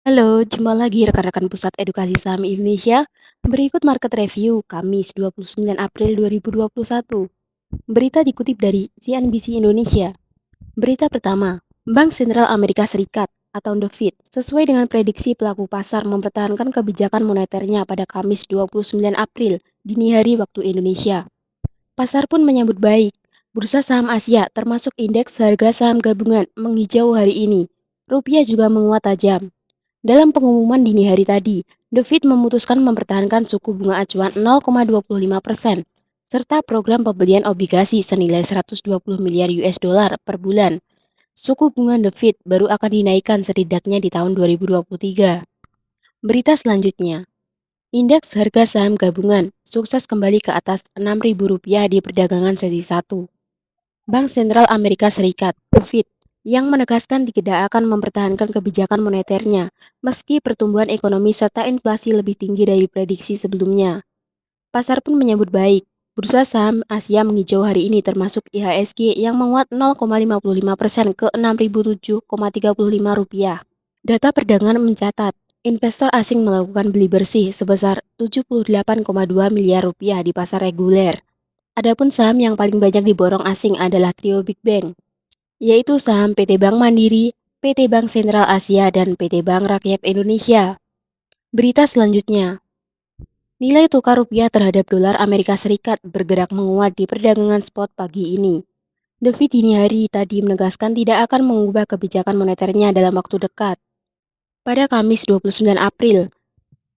Halo, jumpa lagi rekan-rekan Pusat Edukasi Saham Indonesia. Berikut market review Kamis 29 April 2021. Berita dikutip dari CNBC Indonesia. Berita pertama, Bank Sentral Amerika Serikat atau The Fed sesuai dengan prediksi pelaku pasar mempertahankan kebijakan moneternya pada Kamis 29 April dini hari waktu Indonesia. Pasar pun menyambut baik. Bursa saham Asia termasuk indeks harga saham gabungan menghijau hari ini. Rupiah juga menguat tajam. Dalam pengumuman dini hari tadi, The Fed memutuskan mempertahankan suku bunga acuan 0,25% serta program pembelian obligasi senilai 120 miliar US dollar per bulan. Suku bunga The Fed baru akan dinaikkan setidaknya di tahun 2023. Berita selanjutnya, indeks harga saham gabungan sukses kembali ke atas Rp6.000 di perdagangan sesi 1. Bank Sentral Amerika Serikat, Fed, yang menegaskan tidak akan mempertahankan kebijakan moneternya meski pertumbuhan ekonomi serta inflasi lebih tinggi dari prediksi sebelumnya. Pasar pun menyambut baik. Bursa saham Asia menghijau hari ini termasuk IHSG yang menguat 0,55% ke Rp6.007,35. Data perdagangan mencatat, investor asing melakukan beli bersih sebesar Rp78,2 miliar di pasar reguler. Adapun saham yang paling banyak diborong asing adalah trio Big Bang, yaitu saham PT Bank Mandiri, PT Bank Sentral Asia, dan PT Bank Rakyat Indonesia. Berita selanjutnya, nilai tukar rupiah terhadap dolar Amerika Serikat bergerak menguat di perdagangan spot pagi ini. The Fed dini hari tadi menegaskan tidak akan mengubah kebijakan moneternya dalam waktu dekat. Pada Kamis 29 April,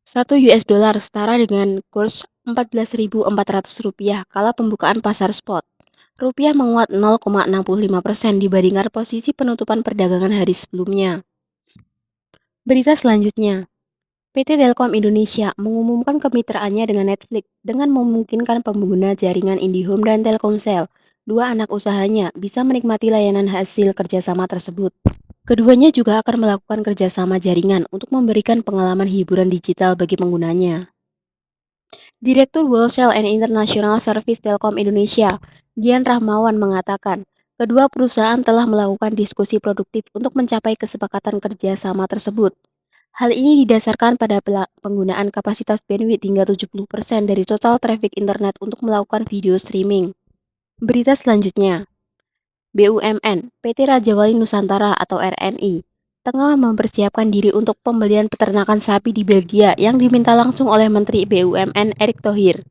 1 US dollar setara dengan kurs Rp14.400 kala pembukaan pasar spot. Rupiah menguat 0,65% dibandingkan posisi penutupan perdagangan hari sebelumnya. Berita selanjutnya, PT Telkom Indonesia mengumumkan kemitraannya dengan Netflix dengan memungkinkan pengguna jaringan IndiHome dan Telkomsel, dua anak usahanya, bisa menikmati layanan hasil kerjasama tersebut. Keduanya juga akan melakukan kerjasama jaringan untuk memberikan pengalaman hiburan digital bagi penggunanya. Direktur Wholesale and International Service Telkom Indonesia, Dian Rahmawan mengatakan, kedua perusahaan telah melakukan diskusi produktif untuk mencapai kesepakatan kerjasama tersebut. Hal ini didasarkan pada penggunaan kapasitas bandwidth hingga 70% dari total traffic internet untuk melakukan video streaming. Berita selanjutnya, BUMN PT Raja Wali Nusantara atau RNI tengah mempersiapkan diri untuk pembelian peternakan sapi di Belgia yang diminta langsung oleh Menteri BUMN Erick Thohir.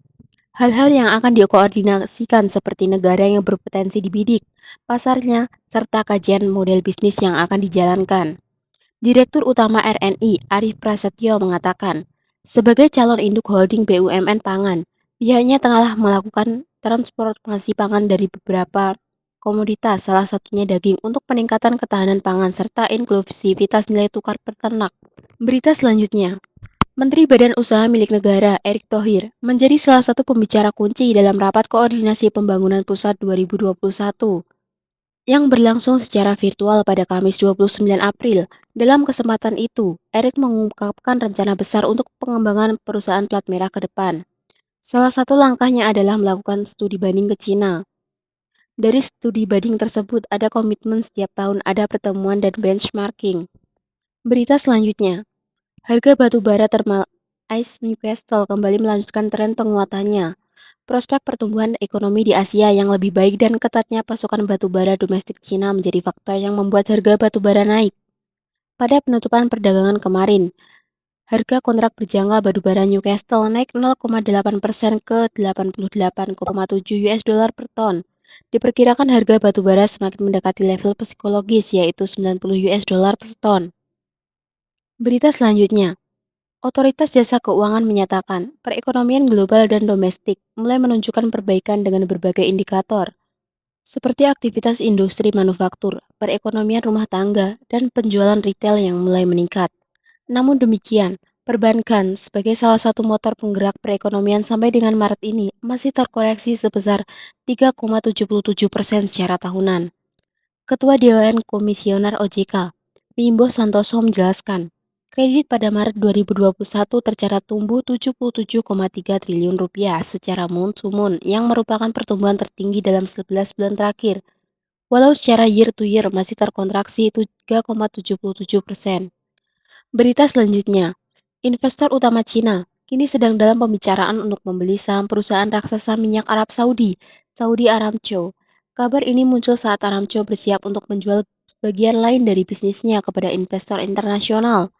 Hal-hal yang akan dikoordinasikan seperti negara yang berpotensi dibidik, pasarnya, serta kajian model bisnis yang akan dijalankan. Direktur Utama RNI, Arief Prasetyo mengatakan, sebagai calon induk holding BUMN Pangan, pihaknya tengah melakukan transformasi pangan dari beberapa komoditas, salah satunya daging, untuk peningkatan ketahanan pangan serta inklusivitas nilai tukar peternak. Berita selanjutnya, Menteri Badan Usaha Milik Negara Erick Thohir menjadi salah satu pembicara kunci dalam Rapat Koordinasi Pembangunan Pusat 2021 yang berlangsung secara virtual pada Kamis 29 April. Dalam kesempatan itu, Erick mengungkapkan rencana besar untuk pengembangan perusahaan plat merah ke depan. Salah satu langkahnya adalah melakukan studi banding ke Cina. Dari studi banding tersebut ada komitmen setiap tahun ada pertemuan dan benchmarking. Berita selanjutnya, harga batu bara thermal ice Newcastle kembali melanjutkan tren penguatannya. Prospek pertumbuhan ekonomi di Asia yang lebih baik dan ketatnya pasokan batu bara domestik Cina menjadi faktor yang membuat harga batu bara naik. Pada penutupan perdagangan kemarin, harga kontrak berjangka batu bara Newcastle naik 0,8% ke 88,7 US dollar per ton. Diperkirakan harga batu bara semakin mendekati level psikologis yaitu 90 US dollar per ton. Berita selanjutnya, Otoritas Jasa Keuangan menyatakan perekonomian global dan domestik mulai menunjukkan perbaikan dengan berbagai indikator, seperti aktivitas industri manufaktur, perekonomian rumah tangga, dan penjualan retail yang mulai meningkat. Namun demikian, perbankan sebagai salah satu motor penggerak perekonomian sampai dengan Maret ini masih terkoreksi sebesar 3,77% secara tahunan. Ketua Dewan Komisioner OJK, Wimbo Santoso menjelaskan, kredit pada Maret 2021 tercatat tumbuh Rp77,3 triliun secara month-to-month yang merupakan pertumbuhan tertinggi dalam 11 bulan terakhir, walau secara year-to-year masih terkontraksi 3,77%. Berita selanjutnya, investor utama Cina kini sedang dalam pembicaraan untuk membeli saham perusahaan raksasa minyak Arab Saudi, Saudi Aramco. Kabar ini muncul saat Aramco bersiap untuk menjual bagian lain dari bisnisnya kepada investor internasional.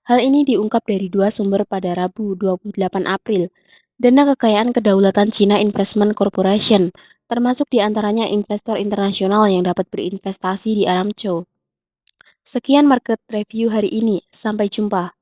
Hal ini diungkap dari dua sumber pada Rabu 28 April. Dana kekayaan kedaulatan China Investment Corporation, termasuk diantaranya investor internasional yang dapat berinvestasi di Aramco. Sekian market review hari ini, sampai jumpa.